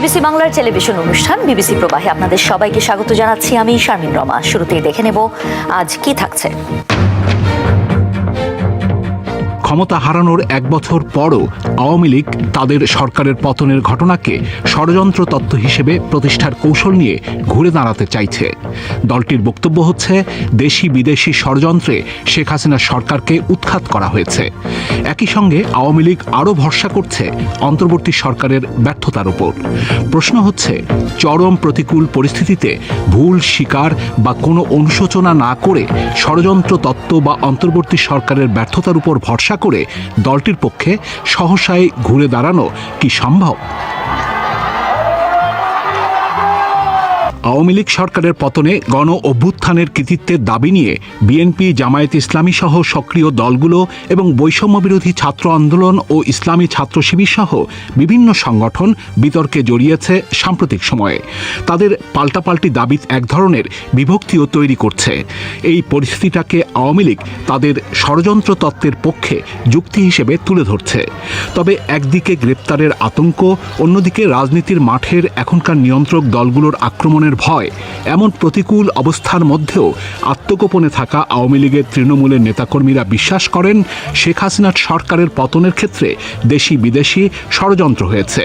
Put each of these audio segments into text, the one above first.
BBC বাংলার television অনুষ্ঠান BBC প্রবাহে আপনাদের সবাইকে স্বাগত জানাচ্ছি। আমি শারমিন রমা। শুরুতেই দেখে নেব আজ কি থাকছে। ক্ষমতা হারানোর এক বছর পরও আওয়ামী লীগ তাদের সরকারের পতনের ঘটনাকে ষড়যন্ত্র তত্ত্ব হিসেবে প্রতিষ্ঠার কৌশল নিয়ে ঘুরে দাঁড়াতে চাইছে। দলটির বক্তব্য হচ্ছে, দেশি বিদেশি ষড়যন্ত্রে শেখ হাসিনার সরকারকে উৎখাত করা হয়েছে। একই সঙ্গে আওয়ামী লীগ আরও ভরসা করছে অন্তর্বর্তী সরকারের ব্যর্থতার উপর। প্রশ্ন হচ্ছে, চরম প্রতিকূল পরিস্থিতিতে ভুল স্বীকার বা কোনো অনুশোচনা না করে ষড়যন্ত্র তত্ত্ব বা অন্তর্বর্তী সরকারের ব্যর্থতার উপর ভরসা করে দলটির পক্ষে সহসায় ঘুরে দাঁড়ানো কি সম্ভব? আওয়ামী লীগ সরকারের পতনে গণ অভ্যুত্থানের কৃতিত্বের দাবি নিয়ে বিএনপি, জামায়াত ইসলামী সহ সক্রিয় দলগুলো এবং বৈষম্য বিরোধী ছাত্র আন্দোলন ও ইসলামী ছাত্র শিবির সহ বিভিন্ন সংগঠন বিতর্কে জড়িয়েছে সাম্প্রতিক সময়ে। তাদের পাল্টাপাল্টি দাবি এক ধরনের বিভক্তিও তৈরি করছে। এই পরিস্থিতিটাকে আওয়ামী লীগ তাদের ষড়যন্ত্র তত্ত্বের পক্ষে যুক্তি হিসেবে তুলে ধরছে। তবে একদিকে গ্রেপ্তারের আতঙ্ক, অন্যদিকে রাজনীতির মাঠের এখনকার নিয়ন্ত্রক দলগুলোর আক্রমণের ভয়, এমন প্রতিকূল অবস্থার মধ্যেও আত্মগোপনে থাকা আওয়ামী লীগের তৃণমূলের নেতাকর্মীরা বিশ্বাস করেন, শেখ হাসিনার সরকারের পতনের ক্ষেত্রে দেশি বিদেশি ষড়যন্ত্র হয়েছে।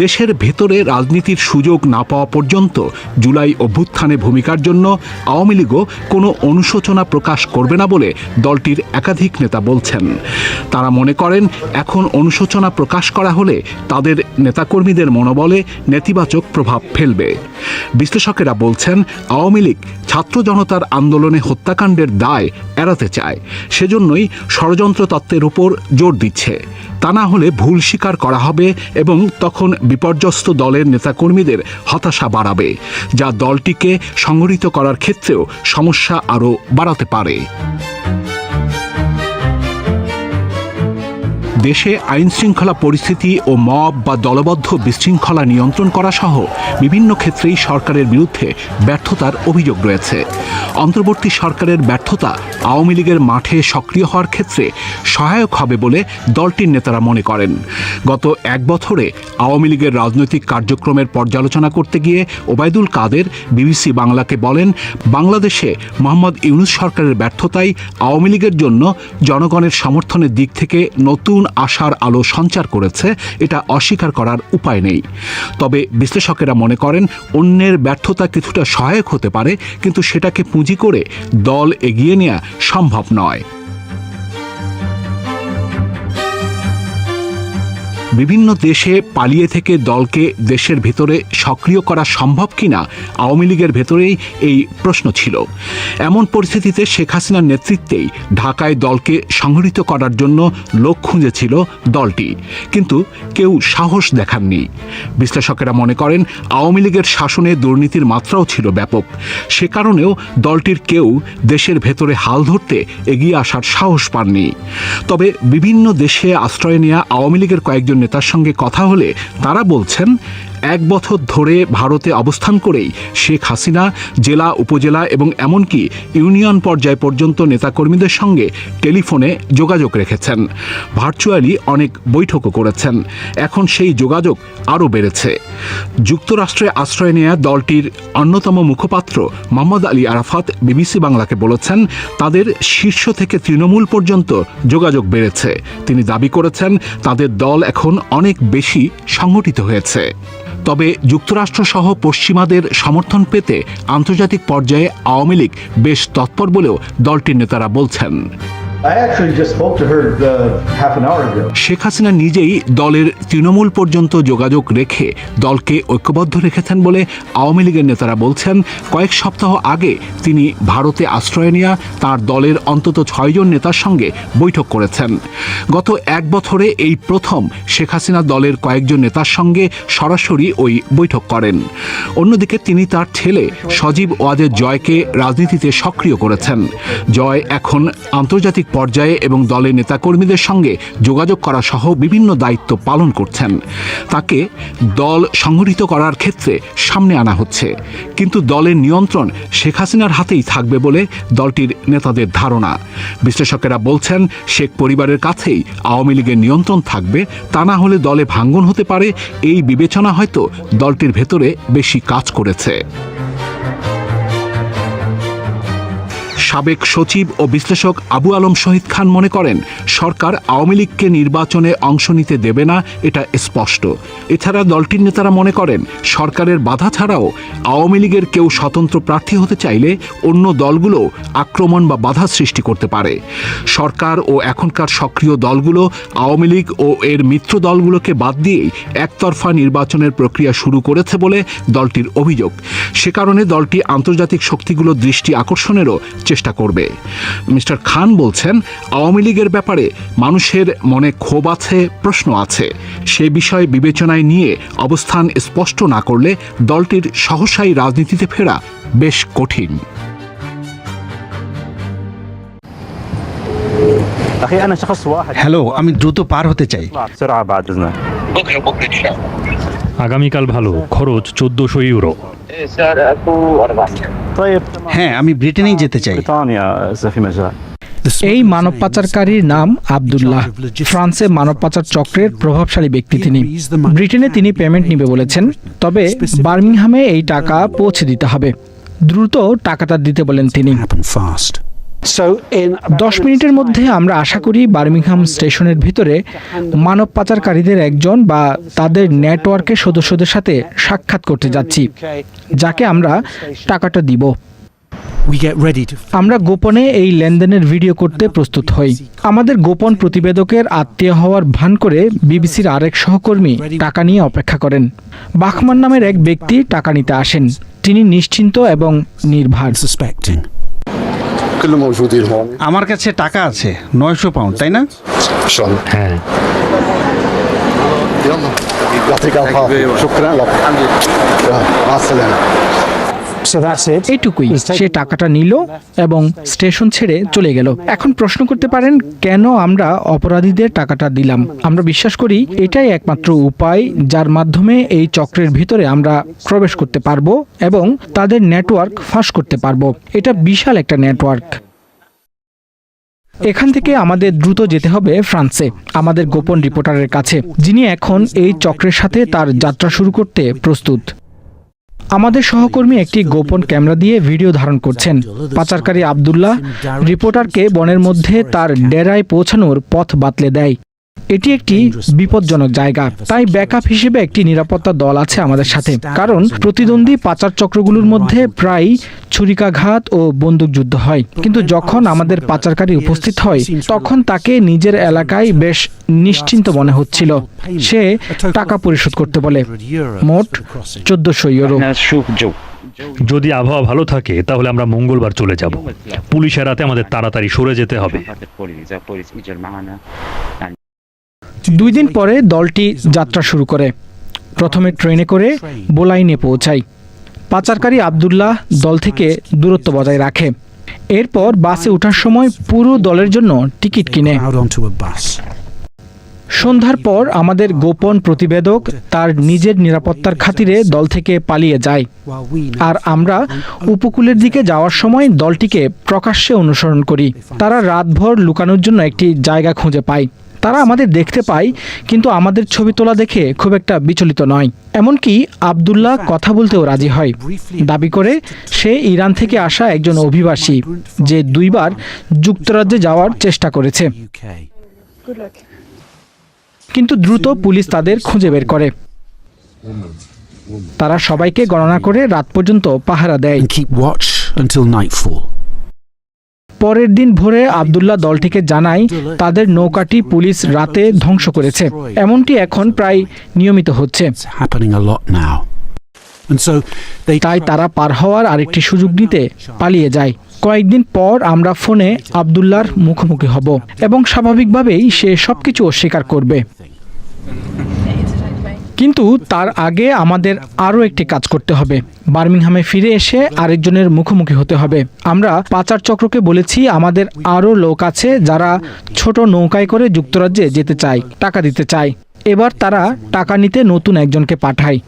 দেশের ভেতরে রাজনীতির সুযোগ না পাওয়া পর্যন্ত জুলাই অভ্যুত্থানে ভূমিকার জন্য আওয়ামী লীগও কোনো অনুশোচনা প্রকাশ করবে না বলে দলটির একাধিক নেতা বলছেন। তারা মনে করেন, এখন অনুশোচনা প্রকাশ করা হলে তাদের নেতাকর্মীদের মনোবলে নেতিবাচক প্রভাব ফেলবে। বিশ্লেষকেরা বলছেন, আওয়ামী লীগ ছাত্র জনতার আন্দোলনে হত্যাকাণ্ডের দায় এড়াতে চায়, সেজন্যই ষড়যন্ত্র তত্ত্বের উপর জোর দিচ্ছে। তা না হলে ভুল স্বীকার করা হবে এবং তখন বিপর্যস্ত দলের নেতাকর্মীদের হতাশা বাড়াবে, যা দলটিকে সংগঠিত করার ক্ষেত্রেও সমস্যা আরও বাড়াতে পারে। দেশে আইনশৃঙ্খলা পরিস্থিতি ও মব বা দলবদ্ধ বিশৃঙ্খলা নিয়ন্ত্রণ করা সহ বিভিন্ন ক্ষেত্রেই সরকারের বিরুদ্ধে ব্যর্থতার অভিযোগ রয়েছে। অন্তর্বর্তী সরকারের ব্যর্থতা আওয়ামী লীগের মাঠে সক্রিয় হওয়ার ক্ষেত্রে সহায়ক হবে বলে দলটির নেতারা মনে করেন। গত এক বছরে আওয়ামী লীগের রাজনৈতিক কার্যক্রমের পর্যালোচনা করতে গিয়ে ওবায়দুল কাদের বিবিসি বাংলাকে বলেন, বাংলাদেশে মোহাম্মদ ইউনূস সরকারের ব্যর্থতাই আওয়ামী লীগের জন্য জনগণের সমর্থনের দিক থেকে নতুন আশার আলো সঞ্চার করেছে, এটা অস্বীকার করার উপায় নেই। তবে বিশ্লেষকেরা মনে করেন, অন্যের ব্যর্থতা কিছুটা সহায়ক হতে পারে, কিন্তু সেটাকে পুঁজি করে দল এগিয়ে নেওয়া সম্ভব নয়। বিভিন্ন দেশে পালিয়ে থেকে দলকে দেশের ভেতরে সক্রিয় করা সম্ভব কিনা আওয়ামী লীগের ভেতরেই এই প্রশ্ন ছিল। এমন পরিস্থিতিতে শেখ হাসিনার নেতৃত্বেই ঢাকায় দলকে সংগঠিত করার জন্য লোক খুঁজেছিল দলটি, কিন্তু কেউ সাহস দেখাননি। বিশ্লেষকেরা মনে করেন, আওয়ামী লীগের শাসনে দুর্নীতির মাত্রাও ছিল ব্যাপক। সে কারণেও দলটির কেউ দেশের ভেতরে হাল ধরতে এগিয়ে আসার সাহস পাননি। তবে বিভিন্ন দেশে আশ্রয় নেওয়া আওয়ামী লীগের কয়েকজন নেতার সঙ্গে কথা হলে তারা বলছেন, এক বছর ধরে ভারতে অবস্থান করেই শেখ হাসিনা জেলা, উপজেলা এবং এমনকি ইউনিয়ন পর্যায় পর্যন্ত নেতাকর্মীদের সঙ্গে টেলিফোনে যোগাযোগ রেখেছেন। ভার্চুয়ালি অনেক বৈঠকও করেছেন। এখন সেই যোগাযোগ আরও বেড়েছে। যুক্তরাষ্ট্রে আশ্রয় নেয়া দলটির অন্যতম মুখপাত্র মোহাম্মদ আলী আরাফাত বিবিসি বাংলাকে বলেছেন, তাদের শীর্ষ থেকে তৃণমূল পর্যন্ত যোগাযোগ বেড়েছে। তিনি দাবি করেছেন, তাদের দল এখন অনেক বেশি সংগঠিত হয়েছে। তবে যুক্তরাষ্ট্রসহ পশ্চিমাদের সমর্থন পেতে আন্তর্জাতিক পর্যায়ে আওয়ামী লীগ বেশ তৎপর বলেও দলটির নেতারা বলছেন। শেখ হাসিনা নিজেই দলের তৃণমূল পর্যন্ত যোগাযোগ রেখে দলকে ঐক্যবদ্ধ রেখেছেন বলে আওয়ামী লীগের নেতারা বলছেন। কয়েক সপ্তাহ আগে তিনি ভারতে আশ্রয় নেওয়া তাঁর দলের অন্তত 6 জন নেতার সঙ্গে বৈঠক করেছেন। গত এক বছরে এই প্রথম শেখ হাসিনা দলের কয়েকজন নেতার সঙ্গে সরাসরি ওই বৈঠক করেন। অন্যদিকে তিনি তার ছেলে সজীব ওয়াজেদ জয়কে রাজনীতিতে সক্রিয় করেছেন। জয় এখন আন্তর্জাতিক পর্যায়ে এবং দলের নেতাকর্মীদের সঙ্গে যোগাযোগ করা সহ বিভিন্ন দায়িত্ব পালন করছেন। তাকে দল সংগঠিত করার ক্ষেত্রে সামনে আনা হচ্ছে, কিন্তু দলের নিয়ন্ত্রণ শেখ হাসিনার হাতেই থাকবে বলে দলটির নেতাদের ধারণা। বিশ্লেষকেরা বলছেন, শেখ পরিবারের কাছেই আওয়ামী লীগের নিয়ন্ত্রণ থাকবে, তা না হলে দলে ভাঙ্গন হতে পারে। এই বিবেচনা হয়তো দলটির ভেতরে বেশি কাজ করেছে। সাবেক সচিব ও বিশ্লেষক আবু আলম শহীদ খান মনে করেন, সরকার আওয়ামী লীগকে নির্বাচনে অংশ নিতে দেবে না, এটা স্পষ্ট। এছাড়া দলটির নেতারা মনে করেন, সরকারের বাধা ছাড়াও আওয়ামী লীগের কেউ স্বতন্ত্র প্রার্থী হতে চাইলে অন্য দলগুলো আক্রমণ বা বাধা সৃষ্টি করতে পারে। সরকার ও এখনকার সক্রিয় দলগুলো আওয়ামী লীগ ও এর মিত্র দলগুলোকে বাদ দিয়েই একতরফা নির্বাচনের প্রক্রিয়া শুরু করেছে বলে দলটির অভিযোগ। সে কারণে দলটি আন্তর্জাতিক শক্তিগুলোর দৃষ্টি আকর্ষণেরও চেষ্টা করবে। মিস্টার খান বলছেন, আওয়ামী লীগের ব্যাপারে মানুষের মনে ক্ষোভ আছে, প্রশ্ন আছে। সে বিষয়ে বিবেচনায় নিয়ে অবস্থান স্পষ্ট না করলে দলটির সহসাই রাজনীতিতে ফেরা বেশ কঠিন। হ্যালো, আমি দ্রুত পার হতে চাই। আগামীকাল ভালো, খরচ 1400 ইউরো। হ্যাঁ, আমি ব্রিটেনেই যেতে চাই। এই মানব পাচারকারীর নাম আব্দুল্লাহ। ফ্রান্সে মানব পাচার চক্রের প্রভাবশালী ব্যক্তি তিনি। ব্রিটেনে তিনি পেমেন্ট নিবে বলেছেন, তবে বার্মিংহামে এই টাকা পৌঁছে দিতে হবে। দ্রুত টাকাটা দিতে বলেন তিনি। 10 মিনিটের মধ্যে আমরা আশা করি বার্মিংহাম স্টেশনের ভিতরে মানব পাচারকারীদের একজন বা তাদের নেটওয়ার্কের সদস্যদের সাথে সাক্ষাৎ করতে যাচ্ছি, যাকে আমরা টাকাটা দিব। আমরা গোপনে এই লেনদেনের ভিডিও করতে প্রস্তুত হই। আমাদের গোপন প্রতিবেদকের আত্মীয় হওয়ার ভান করে বিবিসির আরেক সহকর্মী টাকা নিয়ে অপেক্ষা করেন। বাখমান নামের এক ব্যক্তি টাকা নিতে আসেন। তিনি নিশ্চিন্ত এবং নির্ভীক। আমার কাছে টাকা আছে 900 পাউন্ড, তাই না? হ্যাঁ, এইটুকুই। সে টাকাটা নিল এবং স্টেশন ছেড়ে চলে গেল। এখন প্রশ্ন করতে পারেন, কেন আমরা অপরাধীদের টাকাটা দিলাম? আমরা বিশ্বাস করি এটাই একমাত্র উপায় যার মাধ্যমে এই চক্রের ভিতরে আমরা প্রবেশ করতে পারবো এবং তাদের নেটওয়ার্ক ফাঁস করতে পারবো। এটা বিশাল একটা নেটওয়ার্ক। এখান থেকে আমাদের দ্রুত যেতে হবে ফ্রান্সে, আমাদের গোপন রিপোর্টারের কাছে, যিনি এখন এই চক্রের সাথে তার যাত্রা শুরু করতে প্রস্তুত। আমাদের সহকর্মী একটি গোপন ক্যামেরা দিয়ে ভিডিও ধারণ করছেন। পাচারকারী আব্দুল্লাহ রিপোর্টারকে বনের মধ্যে তার ডেরায় পৌঁছানোর পথ বাতলে দেয়। এটি একটি বিপজ্জনক জায়গা, তাই ব্যাকআপ হিসেবে একটি নিরাপত্তা দল আছে আমাদের সাথে। কারণ প্রতিদ্বন্দ্বী পাচার চক্রগুলোর মধ্যে প্রায় ছুরিকাঘাত ও বন্দুকযুদ্ধ হয়, কিন্তু যখন আমাদের পাচারকারী উপস্থিত হয় তখন তাকে নিজের এলাকায় বেশ নিশ্চিন্ত মনে হচ্ছিল। সে টাকা পরিশোধ করতে বলে, মোট 1400 ইউরো। যদি আবহাওয়া ভালো থাকে তাহলে আমরা মঙ্গলবার চলে যাব। পুলিশের রাতে আমাদের তাড়াতাড়ি সরে যেতে হবে। 2 দিন পরে দলটি যাত্রা শুরু করে। প্রথমে ট্রেনে করে বোলাইনে পৌঁছায়। পাচারকারী আব্দুল্লাহ দল থেকে দূরত্ব বজায় রাখে। এরপর বাসে ওঠার সময় পুরো দলের জন্য টিকিট কিনে। সন্ধ্যার পর আমাদের গোপন প্রতিবেদক তার নিজের নিরাপত্তার খাতিরে দল থেকে পালিয়ে যায়, আর আমরা উপকূলের দিকে যাওয়ার সময় দলটিকে প্রকাশ্যে অনুসরণ করি। তারা রাতভর লুকানোর জন্য একটি জায়গা খুঁজে পায়। তারা আমাদের দেখতে পায়, কিন্তু আমাদের ছবি তোলা দেখে খুব একটা বিচলিত নয়। এমনকি আব্দুল্লাহ কথা বলতেও রাজি হয়, দাবি করে সে ইরান থেকে আসা একজন অভিবাসী যে 2 বার যুক্তরাজ্যে যাওয়ার চেষ্টা করেছে। কিন্তু দ্রুত পুলিশ তাদের খুঁজে বের করে। তারা সবাইকে গণনা করে রাত পর্যন্ত পাহারা দেয়। পরের দিন ভোরে আব্দুল্লাহ দলটিকে জানায় তাদের নৌকাটি পুলিশ রাতে ধ্বংস করেছে। এমনটি এখন প্রায় নিয়মিত হচ্ছে। তাই তারা পার হওয়ার আরেকটি সুযোগ নিতে পালিয়ে যায়। কয়েকদিন পর আমরা ফোনে আব্দুল্লাহর মুখোমুখি হব এবং স্বাভাবিকভাবেই সে সবকিছু অস্বীকার করবে। কিন্তু তার আগে আমাদের আরও একটি কাজ করতে হবে। বার্মিংহামে ফিরে এসে আরেকজনের মুখোমুখি হতে হবে। আমরা পাচার চক্রকে বলেছি আমাদের আরও লোক আছে যারা ছোট নৌকায় করে যুক্তরাজ্যে যেতে চায়, টাকা দিতে চায়। এবার তারা টাকা নিতে নতুন একজনকে পাঠায়।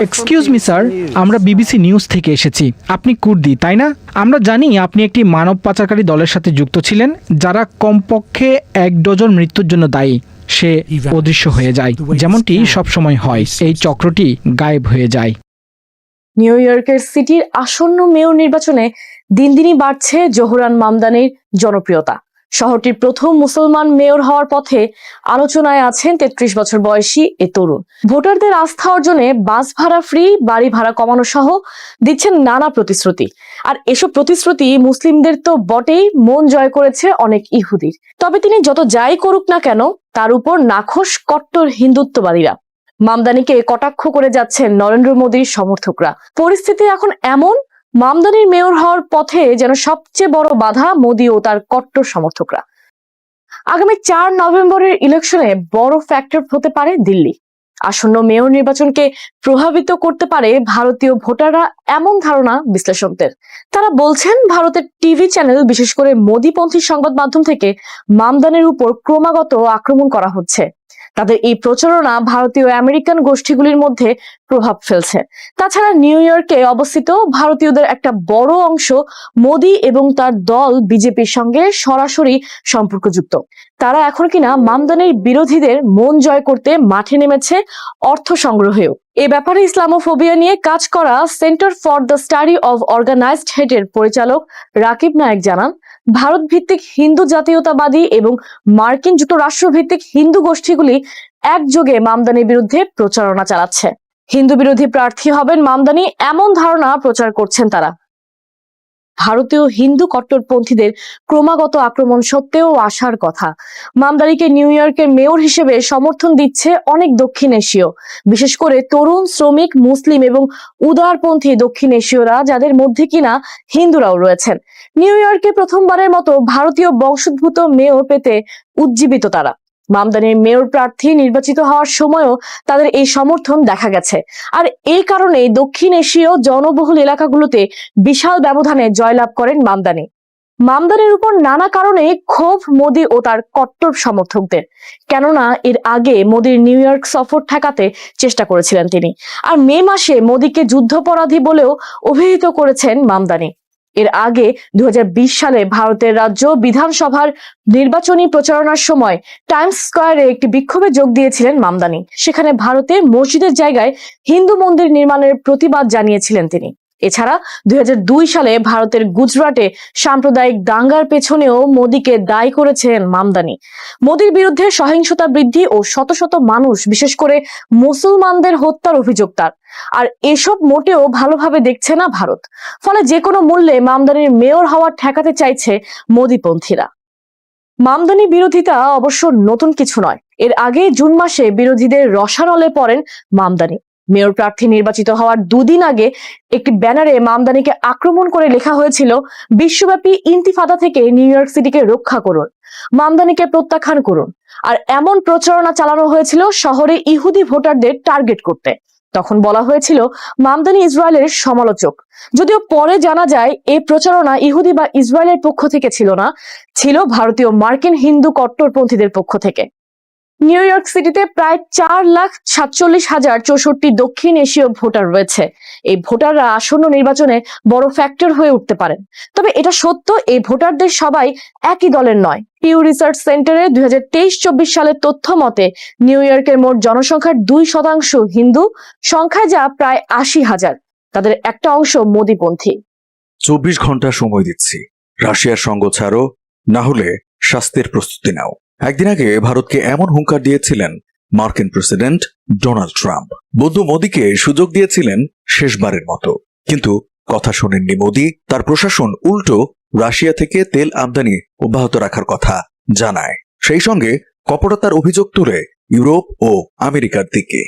এক্সকিউজ মি স্যার, আমরা বিবিসি নিউজ থেকে এসেছি। আপনি কুর্দি, তাই না? আমরা জানি আপনি একটি মানব পাচারকারী দলের সাথে যুক্ত ছিলেন, যারা কমপক্ষে 1 ডজন মৃত্যুর জন্য দায়ী। সে অদৃশ্য হয়ে যায়, যেমনটি সবসময় হয়। এই চক্রটি গায়েব হয়ে যায়। নিউ ইয়র্কের সিটির আসন্ন মেয়র নির্বাচনে দিন দিনই বাড়ছে জোহরান মামদানির জনপ্রিয়তা। শহরটির প্রথম মুসলমান মেয়র হওয়ার পথে আলোচনায় আছেন 33 বছর বয়সী এ তরুণ। ভোটারদের আস্থা অর্জনে বাস ভাড়া ফ্রি, বাড়ি ভাড়া কমানো সহ দিচ্ছেন নানা প্রতিশ্রুতি। আর এসব প্রতিশ্রুতি মুসলিমদের তো বটেই, মন জয় করেছে অনেক ইহুদির। তবে তিনি যত যাই করুক না কেন, তার উপর নাখোশ কট্টর হিন্দুত্ববাদীরা। মামদানিকে কটাক্ষ করে যাচ্ছেন নরেন্দ্র মোদীর সমর্থকরা। পরিস্থিতি এখন এমন, মামদানির মেয়র হওয়ার পথে যেন সবচেয়ে বড় বাধা মোদী ও তার কট্টর সমর্থকরা। আগামী 4 নভেম্বরের ইলেকশনে বড় ফ্যাক্টর হতে পারে দিল্লি। আসন্ন মেয়র নির্বাচনকে প্রভাবিত করতে পারে ভারতীয় ভোটাররা, এমন ধারণা বিশ্লেষকদের। তারা বলছেন ভারতের টিভি চ্যানেল, বিশেষ করে মোদীপন্থী সংবাদ মাধ্যম থেকে মামদানির উপর ক্রমাগত আক্রমণ করা হচ্ছে। তাদের এই প্রচারণা ভারতীয় আমেরিকান গোষ্ঠীগুলির মধ্যে প্রভাব ফেলছে। তাছাড়া নিউ ইয়র্কে অবস্থিত ভারতীয়দের একটা বড় অংশ মোদী এবং তার দল বিজেপির সঙ্গে সরাসরি সম্পর্কযুক্ত। তারা এখন কিনা মামদানির বিরোধীদের মন জয় করতে মাঠে নেমেছে, অর্থ সংগ্রহেও। এ ব্যাপারে ইসলামোফোবিয়া নিয়ে কাজ করা centre for the study of organised হেটের পরিচালক রাকিব নায়েক জানান, ভারত ভিত্তিক হিন্দু জাতীয়তাবাদী এবং মার্কিন যুক্তরাষ্ট্র ভিত্তিক হিন্দু গোষ্ঠীগুলি একযোগে মামদানির বিরুদ্ধে প্রচারণা চালাচ্ছে। হিন্দু বিরোধী প্রার্থী হবেন মামদানি, এমন ধারণা প্রচার করছেন তারা। ভারতীয় হিন্দু কট্টরপন্থীদের ক্রমাগত আক্রমণ সত্ত্বেও আসার কথা। মামদানিকে নিউ ইয়র্কের মেয়র হিসেবে সমর্থন দিচ্ছে অনেক দক্ষিণ এশীয়, বিশেষ করে তরুণ, শ্রমিক, মুসলিম এবং উদারপন্থী দক্ষিণ এশীয়রা, যাদের মধ্যে কিনা হিন্দুরাও রয়েছেন। নিউ ইয়র্কে প্রথমবারের মতো ভারতীয় বংশোদ্ভূত মেয়র পেতে উজ্জীবিত তারা। মামদানির মেয়র প্রার্থী নির্বাচিত হওয়ার সময়ও তাদের এই সমর্থন দেখা গেছে। আর এই কারণে দক্ষিণ এশীয় জনবহুল এলাকাগুলোতে বিশাল ব্যবধানে জয়লাভ করেন মামদানি। মামদানির উপর নানা কারণে ক্ষোভ মোদী ও তার কট্টর সমর্থকদের, কেননা এর আগে মোদীর নিউ ইয়র্ক সফর ঠেকাতে চেষ্টা করেছিলেন তিনি। আর মে মাসে মোদীকে যুদ্ধাপরাধী বলেও অভিহিত করেছেন মামদানি। এর আগে 2020 সালে ভারতের রাজ্য বিধানসভার নির্বাচনী প্রচারণার সময় টাইমস স্কয়ারে একটি বিক্ষোভে যোগ দিয়েছিলেন মামদানি। সেখানে ভারতে মসজিদের জায়গায় হিন্দু মন্দির নির্মাণের প্রতিবাদ জানিয়েছিলেন তিনি। এছাড়া 2002 সালে ভারতের গুজরাটে সাম্প্রদায়িক দাঙ্গার পেছনেও মোদীকে দায়ী করেছেন মামদানি। মোদীর বিরুদ্ধে সহিংসতা বৃদ্ধি ও শত শত মানুষ, বিশেষ করে মুসলমানদের হত্যার অভিযোগ তার। আর এসব মোটেও ভালোভাবে দেখছে না ভারত। ফলে যে কোনো মূল্যে মামদানির মেয়র হওয়ার ঠেকাতে চাইছে মোদীপন্থীরা। মামদানি বিরোধিতা অবশ্য নতুন কিছু নয়। এর আগে জুন মাসে বিরোধীদের রসানলে পড়েন মামদানি। মেয়র প্রার্থী নির্বাচিত হওয়ার 2 দিন আগে একটি ব্যানারে মামদানিকে আক্রমণ করে লেখা হয়েছিল, বিশ্বব্যাপী ইন্তিফাদা থেকে নিউ ইয়র্ক সিটিকে রক্ষা করুন, মামদানিকে প্রত্যাখ্যান করুন। আর এমন প্রচারণা চালানো হয়েছিল শহরে ইহুদি ভোটারদের টার্গেট করতে। তখন বলা হয়েছিল মামদানি ইসরায়েলের সমালোচক। যদিও পরে জানা যায় এই প্রচারণা ইহুদি বা ইসরায়েলের পক্ষ থেকে ছিল না, ছিল ভারতীয় মার্কিন হিন্দু কট্টরপন্থীদের পক্ষ থেকে। নিউ ইয়র্ক সিটিতে প্রায় 4,47,064 দক্ষিণ এশীয় ভোটার রয়েছে। এই ভোটাররা আসন্ন নির্বাচনে বড় ফ্যাক্টর হয়ে উঠতে পারেন। তবে এটা সত্য, এই ভোটারদের সবাই একই দলের নয়। পিউ রিসার্চ সেন্টারের 2023-24 সালের তথ্য মতে নিউ ইয়র্কের মোট জনসংখ্যার 2% হিন্দু, সংখ্যায় যা প্রায় 80,000। তাদের একটা অংশ মোদীপন্থী। 24 ঘন্টা সময় দিচ্ছি, রাশিয়ার সঙ্গ ছাড়ো, না হলে শাস্তির প্রস্তুতি নাও। একদিন আগে ভারতকে এমন হুঙ্কার দিয়েছিলেন মার্কিন প্রেসিডেন্ট ডোনাল্ড ট্রাম্প। বন্ধু মোদীকে সুযোগ দিয়েছিলেন শেষবারের মতো, কিন্তু কথা শোনেননি মোদী। তার প্রশাসন উল্টো রাশিয়া থেকে তেল আমদানি অব্যাহত রাখার কথা জানায়, সেই সঙ্গে কপটতার অভিযোগ তুলে ইউরোপ ও আমেরিকার দিকে।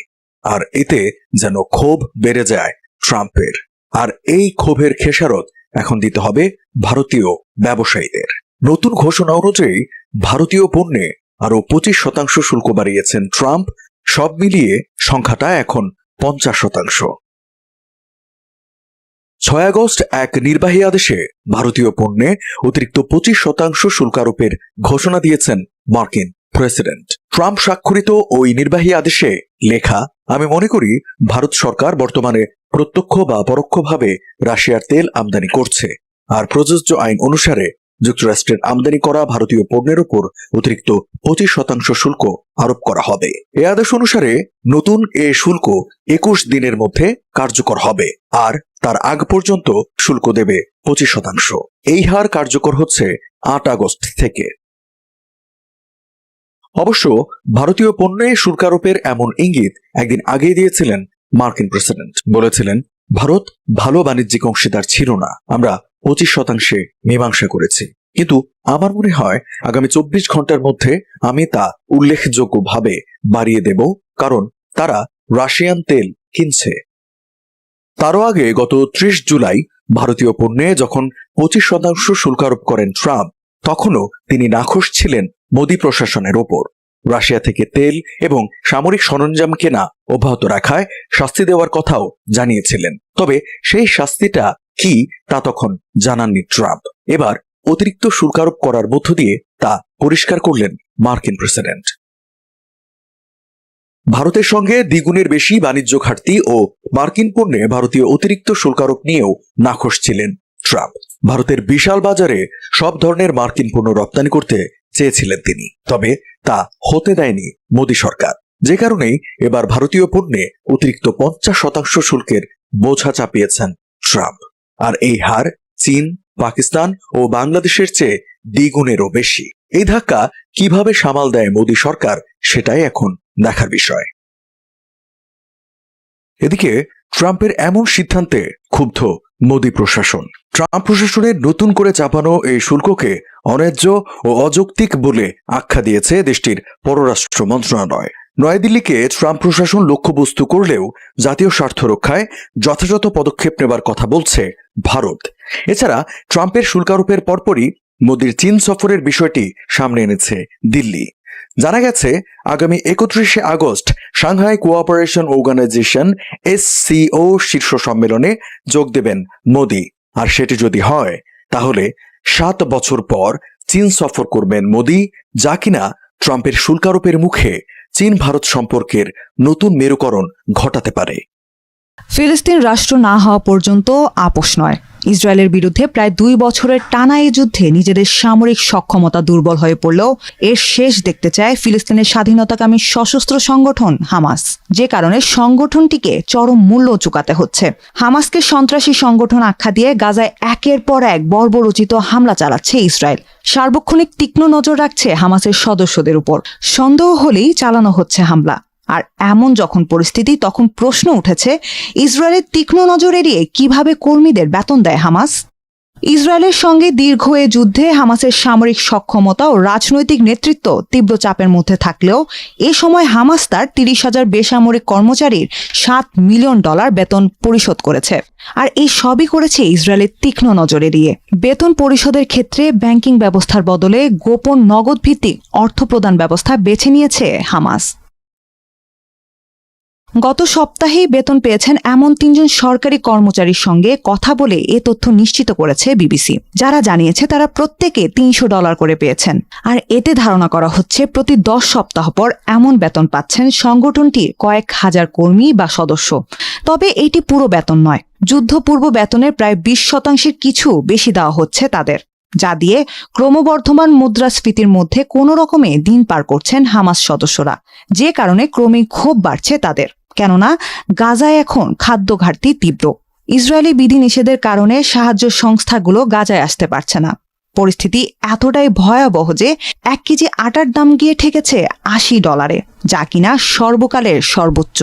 আর এতে যেন ক্ষোভ বেড়ে যায় ট্রাম্পের। আর এই ক্ষোভের খেসারত এখন দিতে হবে ভারতীয় ব্যবসায়ীদের। নতুন ঘোষণা অনুযায়ী ভারতীয় পণ্যে আরো 25% শুল্ক বাড়িয়েছেন ট্রাম্প। সব মিলিয়ে সংখ্যাটা এখন 50%। 6 আগস্ট এক নির্বাহী আদেশে ভারতীয় পণ্যে অতিরিক্ত 25% শুল্ক আরোপের ঘোষণা দিয়েছেন মার্কিন প্রেসিডেন্ট ট্রাম্প স্বাক্ষরিত ওই নির্বাহী আদেশে লেখা, আমি মনে করি ভারত সরকার বর্তমানে প্রত্যক্ষ বা পরোক্ষভাবে রাশিয়ার তেল আমদানি করছে, আর প্রযোজ্য আইন অনুসারে যুক্তরাষ্ট্রের আমদানি করা ভারতীয় পণ্যের উপর অতিরিক্ত 25% শুল্ক আরোপ করা হবে। এ আদেশ অনুসারে নতুন এ শুল্ক 21 দিনের মধ্যে কার্যকর হবে, আর তার আগ পর্যন্ত শুল্ক দেবে 25%। এই হার কার্যকর হচ্ছে 8 আগস্ট থেকে। অবশ্য ভারতীয় পণ্যে শুল্ক আরোপের এমন ইঙ্গিত একদিন আগেই দিয়েছিলেন মার্কিন প্রেসিডেন্ট। বলেছিলেন, ভারত ভালো বাণিজ্যিক অংশীদার ছিল না, আমরা 25% মীমাংসা করেছি, কিন্তু আমার মনে হয় আগামী 24 ঘন্টার মধ্যে আমি তা উল্লেখযোগ্যভাবে বাড়িয়ে দেব, কারণ তারা রাশিয়ান তেল কিনছে। তারও আগে গত 30 জুলাই ভারতীয় পণ্যে যখন 25% শুল্ক আরোপ করেন ট্রাম্প, তখনও তিনি নাখোশ ছিলেন মোদী প্রশাসনের ওপর। রাশিয়া থেকে তেল এবং সামরিক সরঞ্জাম কেনা অব্যাহত রাখায় শাস্তি দেওয়ার কথাও জানিয়েছিলেন, তবে সেই শাস্তিটা কি তা তখন জানাননি ট্রাম্প। এবার অতিরিক্ত শুল্ক আরোপ করার মধ্য দিয়ে তা পরিষ্কার করলেন মার্কিন প্রেসিডেন্ট। ভারতের সঙ্গে দ্বিগুণের বেশি বাণিজ্য ঘাটতি ও মার্কিন পণ্যে ভারতীয় অতিরিক্ত শুল্ক আরোপ নিয়েও নাখোশ ছিলেন ট্রাম্প। ভারতের বিশাল বাজারে সব ধরনের মার্কিন পণ্য রপ্তানি করতে চেয়েছিলেন তিনি, তবে তা হতে দেয়নি মোদী সরকার, যে কারণেই এবার ভারতীয় পণ্যে অতিরিক্ত 50% শুল্কের বোঝা চাপিয়েছেন ট্রাম্প। আর এই হার চীন, পাকিস্তান ও বাংলাদেশের চেয়ে দ্বিগুণেরও বেশি। এই ধাক্কা কিভাবে সামাল দেয় মোদী সরকার, সেটাই এখন দেখার বিষয়। এদিকে ট্রাম্পের এমন সিদ্ধান্তে ক্ষুব্ধ মোদী প্রশাসন। ট্রাম্প প্রশাসনের নতুন করে চাপানো এই শুল্ককে অন্যায্য ও অযৌক্তিক বলে আখ্যা দিয়েছে দেশটির পররাষ্ট্র মন্ত্রণালয়। নয়াদিল্লিকে ট্রাম্প প্রশাসন লক্ষ্যবস্তু করলেও জাতীয় স্বার্থ রক্ষায় যথাযথ পদক্ষেপ নেবার কথা বলছে ভারত। এছাড়া ট্রাম্পের শুল্ক আরোপের পরপরই মোদির চীন সফরের বিষয়টি সামনে এনেছে দিল্লি। জানা গেছে, আগামী 31 আগস্ট সাংহাই কোঅপারেশন অর্গানাইজেশন SCO শীর্ষ সম্মেলনে যোগ দেবেন মোদি। আর সেটি যদি হয়, তাহলে 7 বছর পর চীন সফর করবেন মোদি, যা কিনা ট্রাম্পের শুল্ক আরোপের মুখে চীন ভারত সম্পর্কের নতুন মেরুকরণ ঘটাতে পারে। ফিলিস্তিন রাষ্ট্র না হওয়া পর্যন্ত আপোষ নয়। ইসরায়েলের বিরুদ্ধে প্রায় 2 বছরের টানা এই যুদ্ধে নিজেদের সামরিক সক্ষমতা দুর্বল হয়ে পড়লেও এর শেষ দেখতে চায় ফিলিস্তিনের স্বাধীনতাকামী সশস্ত্র সংগঠন হামাস, যে কারণে সংগঠনটিকে চরম মূল্য চুকাতে হচ্ছে। হামাসকে সন্ত্রাসী সংগঠন আখ্যা দিয়ে গাজায় একের পর এক বর্বরোচিত হামলা চালাচ্ছে ইসরায়েল। সার্বক্ষণিক তীক্ষ্ণ নজর রাখছে হামাসের সদস্যদের উপর। সন্দেহ হলেই চালানো হচ্ছে হামলা। আর এমন যখন পরিস্থিতি, তখন প্রশ্ন উঠেছে, ইসরায়েলের তীক্ষ্ণ নজর এড়িয়ে কিভাবে কর্মীদের বেতন দেয় হামাস? ইসরায়েলের সঙ্গে দীর্ঘ এ যুদ্ধে হামাসের সামরিক সক্ষমতা ও রাজনৈতিক নেতৃত্ব তীব্র চাপের মধ্যে থাকলেও এ সময় হামাস তার 30,000 বেসামরিক কর্মচারীর $7 মিলিয়ন বেতন পরিশোধ করেছে। আর এই সবই করেছে ইসরায়েলের তীক্ষ্ণ নজর এড়িয়ে। বেতন পরিশোধের ক্ষেত্রে ব্যাংকিং ব্যবস্থার বদলে গোপন নগদ ভিত্তিক অর্থ প্রদান ব্যবস্থা বেছে নিয়েছে হামাস। গত সপ্তাহেই বেতন পেয়েছেন এমন 3 জন সরকারি কর্মচারীর সঙ্গে কথা বলে এ তথ্য নিশ্চিত করেছে বিবিসি, যারা জানিয়েছে তারা প্রত্যেকে $300 করে পেয়েছেন। আর এতে ধারণা করা হচ্ছে প্রতি 10 সপ্তাহ পর এমন বেতন পাচ্ছেন সংগঠনটির কয়েক হাজার কর্মী বা সদস্য। তবে এটি পুরো বেতন নয়, যুদ্ধপূর্ব বেতনের প্রায় 20% কিছু বেশি দেওয়া হচ্ছে তাদের, যা দিয়ে ক্রমবর্ধমান মুদ্রাস্ফীতির মধ্যে কোনো রকমে দিন পার করছেন হামাস সদস্যরা, যে কারণে ক্রমেই ক্ষোভ বাড়ছে তাদের। কেননা গাজায় এখন খাদ্য ঘাটতি তীব্র। ইসরায়েলি বিধিনিষেধের কারণে সাহায্য সংস্থাগুলো গাজায় আসতে পারছে না। পরিস্থিতি এতটাই ভয়াবহ যে 1 কেজি আটার দাম গিয়ে ঠেকেছে $80, যা কিনা সর্বকালের সর্বোচ্চ।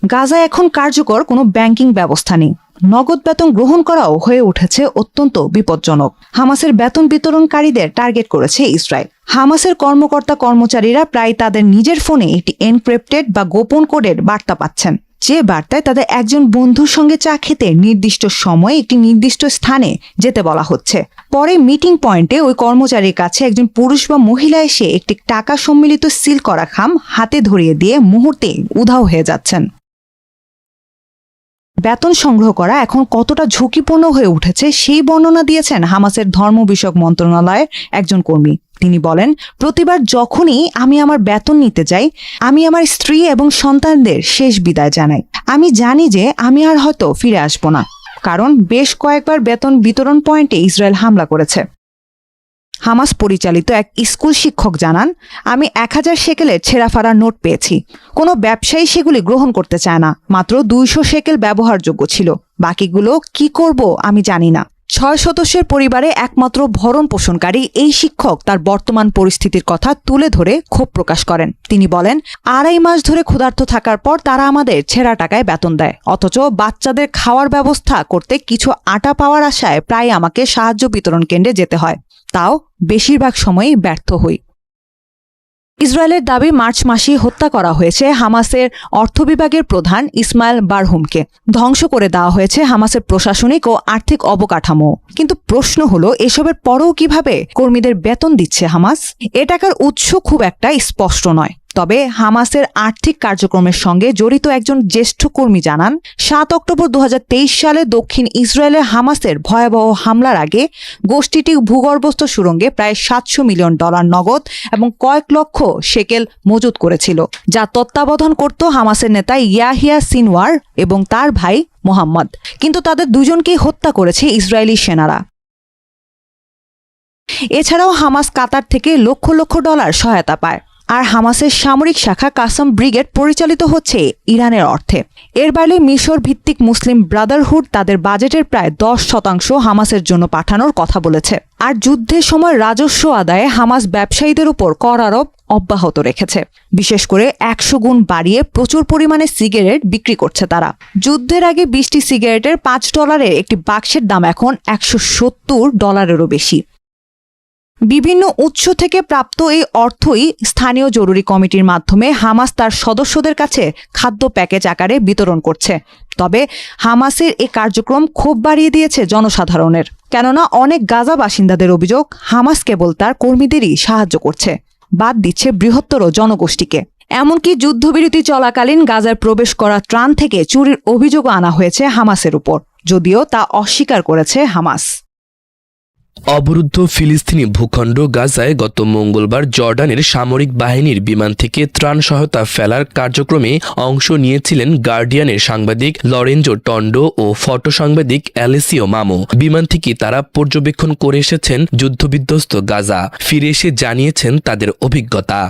গাজায় এখন কার্যকর কোনো ব্যাংকিং ব্যবস্থা নেই। নগদ বেতন গ্রহণ করাও হয়ে উঠেছে অত্যন্ত বিপজ্জনক। হামাসের বেতন বিতরণকারীদের টার্গেট করেছে ইসরায়েল। হামাসের কর্মকর্তা কর্মচারীরা প্রায় তাদের নিজের ফোনে একটি এনক্রিপ্টেড বা গোপন কোডের বার্তা পাচ্ছেন। যে বার্তায় তাদের একজন বন্ধুর সঙ্গে চা খেতে নির্দিষ্ট সময়ে একটি নির্দিষ্ট স্থানে যেতে বলা হচ্ছে। পরে মিটিং পয়েন্টে ওই কর্মচারীর কাছে একজন পুরুষ বা মহিলা এসে একটি টাকা সম্মিলিত সিল করা খাম হাতে ধরিয়ে দিয়ে মুহূর্তে উধাও হয়ে যাচ্ছেন। বেতন সংগ্রহ করা এখন কতটা ঝুঁকিপূর্ণ হয়ে উঠেছে সেই বর্ণনা দিয়েছেন হামাসের ধর্ম বিষয়ক মন্ত্রণালয়ের একজন কর্মী। তিনি বলেন, প্রতিবার যখনই আমি আমার বেতন নিতে যাই, আমি আমার স্ত্রী এবং সন্তানদের শেষ বিদায় জানাই। আমি জানি যে আমি আর হয়তো ফিরে আসব না, কারণ বেশ কয়েকবার বেতন বিতরণ পয়েন্টে ইসরায়েল হামলা করেছে। হামাস পরিচালিত এক স্কুল শিক্ষক জানান, আমি 1000 শেকেলের ছেঁড়াফাড়া নোট পেয়েছি। কোনো ব্যবসায়ী সেগুলি গ্রহণ করতে চায় না। মাত্র 200 শেকেল ব্যবহারযোগ্য ছিল, বাকিগুলো কি করব আমি জানি না। 6 সদস্যের পরিবারে একমাত্র ভরণ পোষণকারী এই শিক্ষক তার বর্তমান পরিস্থিতির কথা তুলে ধরে ক্ষোভ প্রকাশ করেন। তিনি বলেন, 2.5 মাস ধরে ক্ষুধার্ত থাকার পর তারা আমাদের ছেঁড়া টাকায় বেতন দেয়, অথচ বাচ্চাদের খাওয়ার ব্যবস্থা করতে কিছু আটা পাওয়ার আশায় প্রায় আমাকে সাহায্য বিতরণ কেন্দ্রে যেতে হয়, তাও বেশিরভাগ সময়ই ব্যর্থ হই। ইসরায়েলের দাবি, মার্চ মাসেই হত্যা করা হয়েছে হামাসের অর্থ বিভাগের প্রধান ইসমাইল বারহুমকে। ধ্বংস করে দেওয়া হয়েছে হামাসের প্রশাসনিক ও আর্থিক অবকাঠামো। কিন্তু প্রশ্ন হলো, এসবের পরেও কিভাবে কর্মীদের বেতন দিচ্ছে হামাস? এ টাকার উৎস খুব একটা স্পষ্ট নয়। তবে হামাসের আর্থিক কার্যক্রমের সঙ্গে জড়িত একজন জ্যেষ্ঠ কর্মী জানান, 7 অক্টোবর 2023 সালে দক্ষিণ ইসরায়েলে হামাসের ভয়াবহ হামলার আগে গোষ্ঠীটি ভূগর্ভস্থ সুড়ঙ্গে প্রায় $700 মিলিয়ন নগদ এবং কয়েক লক্ষ শেকেল মজুত করেছিল, যা তত্ত্বাবধান করত হামাসের নেতা ইয়াহিয়া সিনওয়ার এবং তার ভাই মোহাম্মদ। কিন্তু তাদের দুজনকেই হত্যা করেছে ইসরায়েলি সেনারা। এছাড়াও হামাস কাতার থেকে লক্ষ লক্ষ ডলার সহায়তা পায়। আর হামাসের সামরিক শাখা কাসম ব্রিগেড পরিচালিত হচ্ছে ইরানের অর্থে। এর বাইরে মিশর ভিত্তিক মুসলিম ব্রাদারহুড তাদের বাজেটের প্রায় 10% হামাসের জন্য পাঠানোর কথা বলেছে। আর যুদ্ধের সময় রাজস্ব আদায়ে হামাস ব্যবসায়ীদের উপর কর আরোপ অব্যাহত রেখেছে। বিশেষ করে 100 গুণ বাড়িয়ে প্রচুর পরিমাণে সিগারেট বিক্রি করছে তারা। যুদ্ধের আগে 20টি সিগারেটের $5 একটি বাক্সের দাম এখন $170 বেশি। বিভিন্ন উৎস থেকে প্রাপ্ত এই অর্থই স্থানীয় জরুরি কমিটির মাধ্যমে হামাস তার সদস্যদের কাছে খাদ্য প্যাকেজ আকারে বিতরণ করছে। তবে হামাসের এই কার্যক্রম ক্ষোভ বাড়িয়ে দিয়েছে জনসাধারণের, কেননা অনেক গাজা বাসিন্দাদের অভিযোগ হামাস কেবল তার কর্মীদেরই সাহায্য করছে, বাদ দিচ্ছে বৃহত্তর জনগোষ্ঠীকে। এমনকি যুদ্ধবিরতি চলাকালীন গাজার প্রবেশ করা ত্রাণ থেকে চুরির অভিযোগও আনা হয়েছে হামাসের উপর, যদিও তা অস্বীকার করেছে হামাস। অবরুদ্ধ ফিলিস্তিনি ভূখণ্ড গাজায় গত মঙ্গলবার জর্ডানের সামরিক বাহিনীর বিমান থেকে ত্রাণ সহায়তা ফেলার কার্যক্রমে অংশ নিয়েছিলেন গার্ডিয়ানের সাংবাদিক লরেঞ্জো টন্ডো ও ফটো সাংবাদিক অ্যালেসিও মামো। বিমান থেকে তারা পর্যবেক্ষণ করে এসেছেন যুদ্ধবিধ্বস্ত গাজা, ফিরে এসে জানিয়েছেন তাদের অভিজ্ঞতা।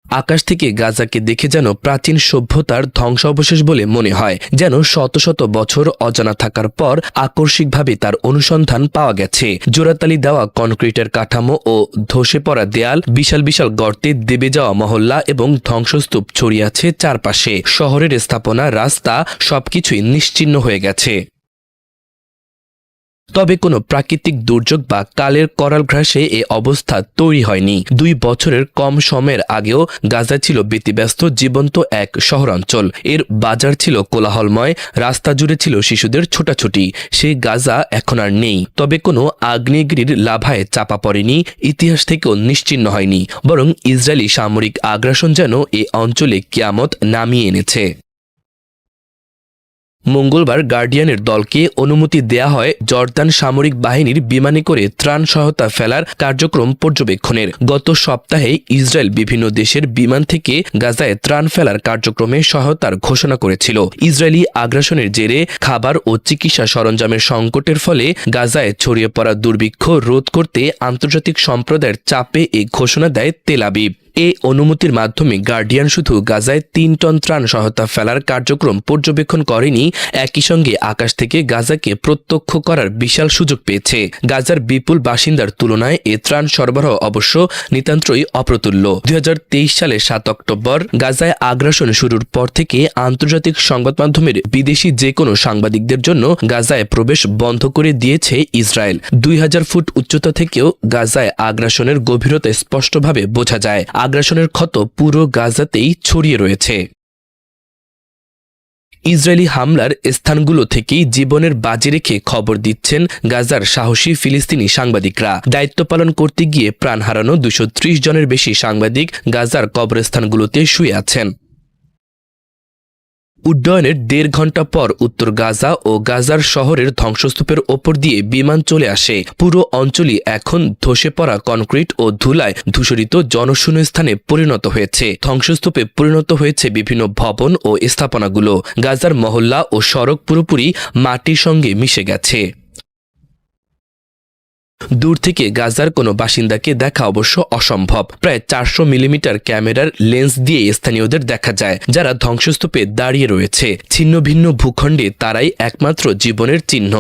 আকাশ থেকে গাজাকে দেখে যেন প্রাচীন সভ্যতার ধ্বংসাবশেষ বলে মনে হয়, যেন শত শত বছর অজানা থাকার পর আকস্মিকভাবে তার অনুসন্ধান পাওয়া গেছে। জোড়াতালি দেওয়া কনক্রিটের কাঠামো ও ধসে পড়া দেয়াল, বিশাল বিশাল গর্তে দেবে যাওয়া মহল্লা এবং ধ্বংসস্তূপ ছড়িয়ে আছে চারপাশে। শহরের স্থাপনা, রাস্তা সবকিছুই নিশ্চিহ্ন হয়ে গেছে। তবে কোনো প্রাকৃতিক দুর্যোগ বা কালের করাল ঘ্রাসে এ অবস্থা তৈরি হয়নি। 2 বছরের কম সময়ের আগেও গাজা ছিল ব্যতিব্যস্ত জীবন্ত এক শহরাঞ্চল। এর বাজার ছিল কোলাহলময়, রাস্তা জুড়ে ছিল শিশুদের ছোটাছুটি। সেই গাজা এখন আর নেই। তবে কোনো আগ্নেয়গিরির লাভায় চাপা পড়েনি, ইতিহাস থেকেও নিশ্চিহ্ন হয়নি, বরং ইসরায়েলি সামরিক আগ্রাসন যেন এ অঞ্চলে কিয়ামত নামিয়ে এনেছে। মঙ্গলবার গার্ডিয়ানের দলকে অনুমতি দেয়া হয় জর্দান সামরিক বাহিনীর বিমানে করে ত্রাণ সহায়তা ফেলার কার্যক্রম পর্যবেক্ষণের। গত সপ্তাহে ইসরায়েল বিভিন্ন দেশের বিমান থেকে গাজায় ত্রাণ ফেলার কার্যক্রমে সহায়তার ঘোষণা করেছিল। ইসরায়েলি আগ্রাসনের জেরে খাবার ও চিকিৎসা সরঞ্জামের সংকটের ফলে গাজায় ছড়িয়ে পড়া দুর্ভিক্ষ রোধ করতে আন্তর্জাতিক সম্প্রদায়ের চাপে এই ঘোষণা দেয় তেল আবিব। এই অনুমতির মাধ্যমে গার্ডিয়ান শুধু গাজায় 3 টন ত্রাণ সহায়তা ফেলার কার্যক্রম পর্যবেক্ষণ করেনি, একই সঙ্গে আকাশ থেকে গাজাকে প্রত্যক্ষ করার বিশাল সুযোগ পেয়েছে। গাজার বিপুল বাসিন্দার তুলনায় এ ত্রাণ সরবরাহ অবশ্য নিতান্তই অপ্রতুল্য। 2023 সালের 7 অক্টোবর গাজায় আগ্রাসন শুরুর পর থেকে আন্তর্জাতিক সংবাদ মাধ্যমের বিদেশি যে কোনো সাংবাদিকদের জন্য গাজায় প্রবেশ বন্ধ করে দিয়েছে ইসরায়েল। 2000 ফুট উচ্চতা থেকেও গাজায় আগ্রাসনের গভীরতা স্পষ্টভাবে বোঝা যায়। আগ্রাসনের ক্ষত পুরো গাজাতেই ছড়িয়ে রয়েছে। ইসরায়েলি হামলার স্থানগুলো থেকেই জীবনের বাজি রেখে খবর দিচ্ছেন গাজার সাহসী ফিলিস্তিনি সাংবাদিকরা। দায়িত্ব পালন করতে গিয়ে প্রাণ হারানো 230 জনের বেশি সাংবাদিক গাজার কবরস্থানগুলোতে শুয়ে আছেন। উড্ডয়নের 1.5 ঘন্টা পর উত্তর গাজা ও গাজার শহরের ধ্বংসস্তূপের ওপর দিয়ে বিমান চলে আসে। পুরো অঞ্চলই এখন ধসে পড়া কনক্রিট ও ধুলায় ধূসরিত জনশূন্য স্থানে পরিণত হয়েছে। ধ্বংসস্তূপে পরিণত হয়েছে বিভিন্ন ভবন ও স্থাপনাগুলো। গাজার মহল্লা ও সড়ক পুরোপুরি মাটির সঙ্গে মিশে গেছে। দূর থেকে গাজার কোনো বাসিন্দাকে দেখা অবশ্য অসম্ভব। প্রায় 400 মিলিমিটার ক্যামেরার লেন্স দিয়ে স্থানীয়দের দেখা যায়, যারা ধ্বংসস্তূপে দাঁড়িয়ে রয়েছে। ছিন্ন ভিন্ন ভূখণ্ডে তারাই একমাত্র জীবনের চিহ্ন।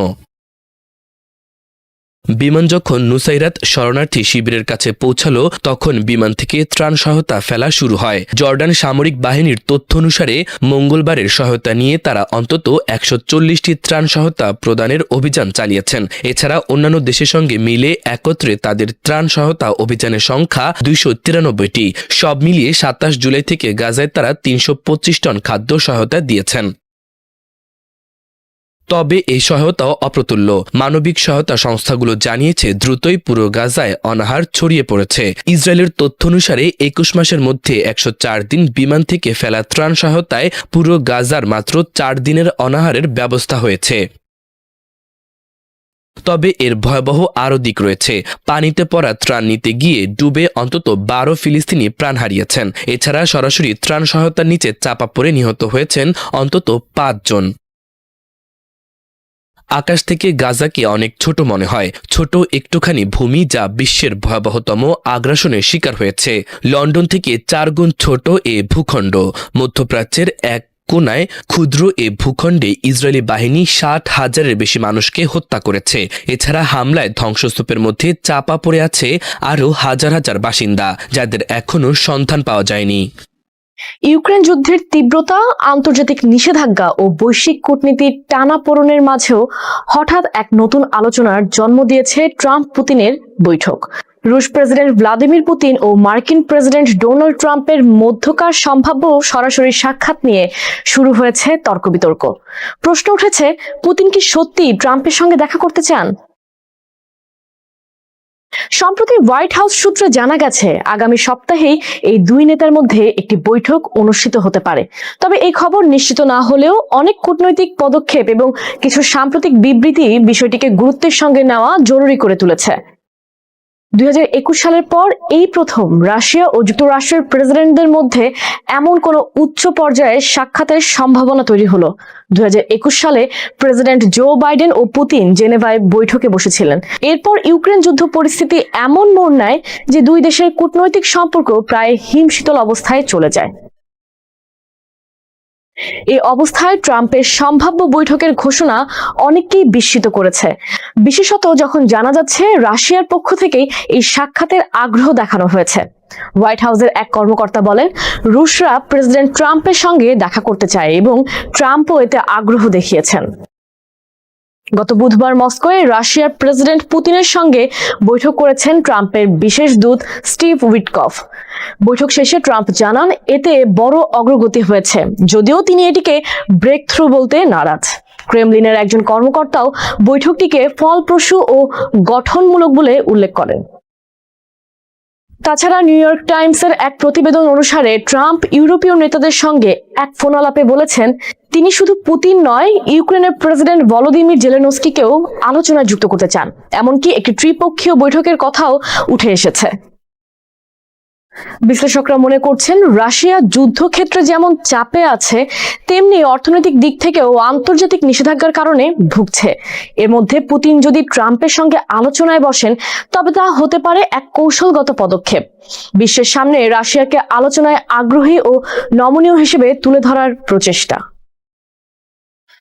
বিমান যখন নুসাইরাত শরণার্থী শিবিরের কাছে পৌঁছালো, তখন বিমান থেকে ত্রাণ সহায়তা ফেলা শুরু হয়। জর্ডান সামরিক বাহিনীর তথ্য অনুসারে মঙ্গলবারের সহায়তা নিয়ে তারা অন্তত 140টি ত্রাণ সহায়তা প্রদানের অভিযান চালিয়েছেন। এছাড়া অন্যান্য দেশের সঙ্গে মিলে একত্রে তাদের ত্রাণ সহায়তা অভিযানের সংখ্যা 293টি। সব মিলিয়ে 27 জুলাই থেকে গাজায় তারা 325 টন খাদ্য সহায়তা দিয়েছেন। তবে এই সহায়তাও অপ্রতুল্য। মানবিক সহায়তা সংস্থাগুলো জানিয়েছে দ্রুতই পুরো গাজায় অনাহার ছড়িয়ে পড়েছে। ইসরায়েলের তথ্য অনুসারে 21 মাসের মধ্যে 104 দিন বিমান থেকে ফেলা ত্রাণ সহায়তায় পুরো গাজার মাত্র 4 দিনের অনাহারের ব্যবস্থা হয়েছে। তবে এর ভয়াবহ আরও দিক রয়েছে। পানিতে পড়া ত্রাণ নিতে গিয়ে ডুবে অন্তত 12 ফিলিস্তিনি প্রাণ হারিয়েছেন। এছাড়া সরাসরি ত্রাণ সহায়তার নিচে চাপা পড়ে নিহত হয়েছেন অন্তত 5 জন। আকাশ থেকে গাজাকে অনেক ছোট মনে হয়, ছোট একটুখানি ভূমি যা বিশ্বের ভয়াবহতম আগ্রাসনের শিকার হয়েছে। লন্ডন থেকে 4 গুণ ছোট এ ভূখণ্ড। মধ্যপ্রাচ্যের এক কোনায় ক্ষুদ্র এ ভূখণ্ডে ইসরায়েলি বাহিনী 60,000-এর বেশি মানুষকে হত্যা করেছে। এছাড়া হামলায় ধ্বংসস্তূপের মধ্যে চাপা পড়ে আছে আরও হাজার হাজার বাসিন্দা, যাদের এখনও সন্ধান পাওয়া যায়নি। ইউক্রেন যুদ্ধের তীব্রতা, আন্তর্জাতিক নিষেধাজ্ঞা ও বৈশ্বিক কূটনীতির টানাপোড়েনের মাঝেও হঠাৎ এক নতুন আলোচনার জন্ম দিয়েছে ট্রাম্প পুতিনের বৈঠক। রুশ প্রেসিডেন্ট ভ্লাদিমির পুতিন ও মার্কিন প্রেসিডেন্ট ডোনাল্ড ট্রাম্পের মধ্যকার সম্ভাব্য সরাসরি সাক্ষাৎ নিয়ে শুরু হয়েছে তর্ক বিতর্ক। প্রশ্ন উঠেছে, পুতিন কি সত্যি ট্রাম্পের সঙ্গে দেখা করতে চান? সম্প্রতি হোয়াইট হাউস সূত্রে জানা গেছে, আগামী সপ্তাহেই এই দুই নেতার মধ্যে একটি বৈঠক অনুষ্ঠিত হতে পারে। তবে এই খবর নিশ্চিত না হলেও অনেক কূটনৈতিক পদক্ষেপ এবং কিছু সাম্প্রতিক বিবৃতি বিষয়টিকে গুরুত্বের সঙ্গে নেওয়া জরুরি করে তুলেছে। 2021 সালের পর এই প্রথম রাশিয়া ও যুক্তরাষ্ট্রের প্রেসিডেন্টদের মধ্যে এমন কোনো উচ্চ পর্যায়ের সাক্ষাতের সম্ভাবনা তৈরি হলো। 2021 সালে প্রেসিডেন্ট জো বাইডেন ও পুতিন জেনেভায় বৈঠকে বসেছিলেন। এরপর ইউক্রেন যুদ্ধ পরিস্থিতি এমন মোড় নেয় যে দুই দেশের কূটনৈতিক সম্পর্ক প্রায় হিমশীতল অবস্থায় চলে যায়। এই অবস্থায় ট্রাম্পের সম্ভাব্য বৈঠকের ঘোষণা অনেককেই বিস্মিত করেছে, বিশেষত যখন জানা যাচ্ছে রাশিয়ার পক্ষ থেকেই এই সাক্ষাতের আগ্রহ দেখানো হয়েছে। হোয়াইট হাউসের এক কর্মকর্তা বলেন, রুশরা প্রেসিডেন্ট ট্রাম্পের সঙ্গে দেখা করতে চায় এবং ট্রাম্পও এতে আগ্রহ দেখিয়েছেন। গত বুধবার মস্কোয় রাশিয়ার প্রেসিডেন্ট পুতিনের সঙ্গে বৈঠক করেছেন ট্রাম্পের বিশেষ দূত স্টিভ উইটকফ। বৈঠক শেষে ট্রাম্প জানান, এতে বড় অগ্রগতি হয়েছে, যদিও তিনি এটিকে ব্রেক থ্রু বলতে নারাজ। ক্রেমলিনের একজন কর্মকর্তাও বৈঠকটিকে ফলপ্রসূ ও গঠনমূলক বলে উল্লেখ করেন। তাছাড়া নিউ ইয়র্ক টাইমসের এক প্রতিবেদন অনুসারে ট্রাম্প ইউরোপীয় নেতাদের সঙ্গে এক ফোনালাপে বলেছেন, তিনি শুধু পুতিন নয়, ইউক্রেনের প্রেসিডেন্ট ভলোদিমির জেলেনস্কিকেও আলোচনায় যুক্ত করতে চান। এমনকি একটি ত্রিপক্ষীয় বৈঠকের কথাও উঠে এসেছে। বিশ্লেষকরা মনে করছেন, রাশিয়া যুদ্ধক্ষেত্রে যেমন চাপে আছে, তেমনি অর্থনৈতিক দিক থেকেও আন্তর্জাতিক নিষেধাজ্ঞার কারণে ভুগছে। এর মধ্যে পুতিন যদি ট্রাম্পের সঙ্গে আলোচনায় বসেন, তবে তা হতে পারে এক কৌশলগত পদক্ষেপ, বিশ্বের সামনে রাশিয়াকে আলোচনায় আগ্রহী ও নমনীয় হিসেবে তুলে ধরার প্রচেষ্টা।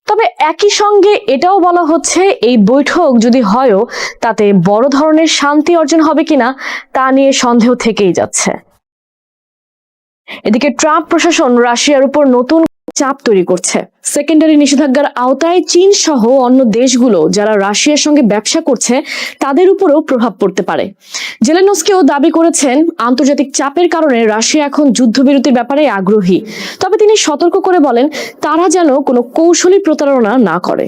তবে একই সঙ্গে এটাও বলা হচ্ছে, এই বৈঠক যদি হয়ও তাতে বড় ধরনের শান্তি অর্জন হবে কিনা তা নিয়ে সন্দেহ থেকেই যাচ্ছে। এদিকে ট্রাম্প প্রশাসন রাশিয়ার উপর নতুন চাপ তৈরি করছে। সেকেন্ডারি নিষেধাজ্ঞার আওতায় চীন সহ অন্য দেশগুলো যারা রাশিয়ার সঙ্গে ব্যবসা করছে তাদের উপরও প্রভাব পড়তে পারে। জেলেনস্কিও দাবি করেছেন আন্তর্জাতিক চাপের কারণে রাশিয়া এখন যুদ্ধবিরতির ব্যাপারে আগ্রহী, তবে তিনি সতর্ক করে বলেন তারা যেন কোনো কৌশলী প্রতারণা না করে।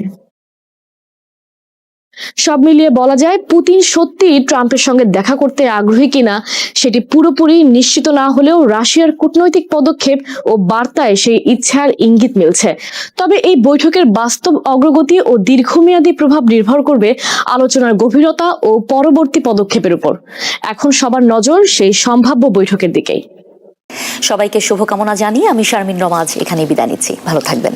সব মিলিয়ে বলা যায় পুতিন সত্যি ট্রাম্পের সঙ্গে দেখা করতে আগ্রহী কিনা সেটি পুরোপুরি নিশ্চিত না হলেও রাশিয়ার কূটনৈতিক পদক্ষেপ ও বার্তায় সেই ইচ্ছার ইঙ্গিত মিলছে। তবে এই বৈঠকের বাস্তব অগ্রগতি ও দীর্ঘমেয়াদী প্রভাব নির্ভর করবে আলোচনার গভীরতা ও পরবর্তী পদক্ষেপের উপর। এখন সবার নজর সেই সম্ভাব্য বৈঠকের দিকেই। সবাইকে শুভকামনা জানিয়ে আমি শারমিন রমা আজ এখানে বিদায় নিচ্ছি। ভালো থাকবেন।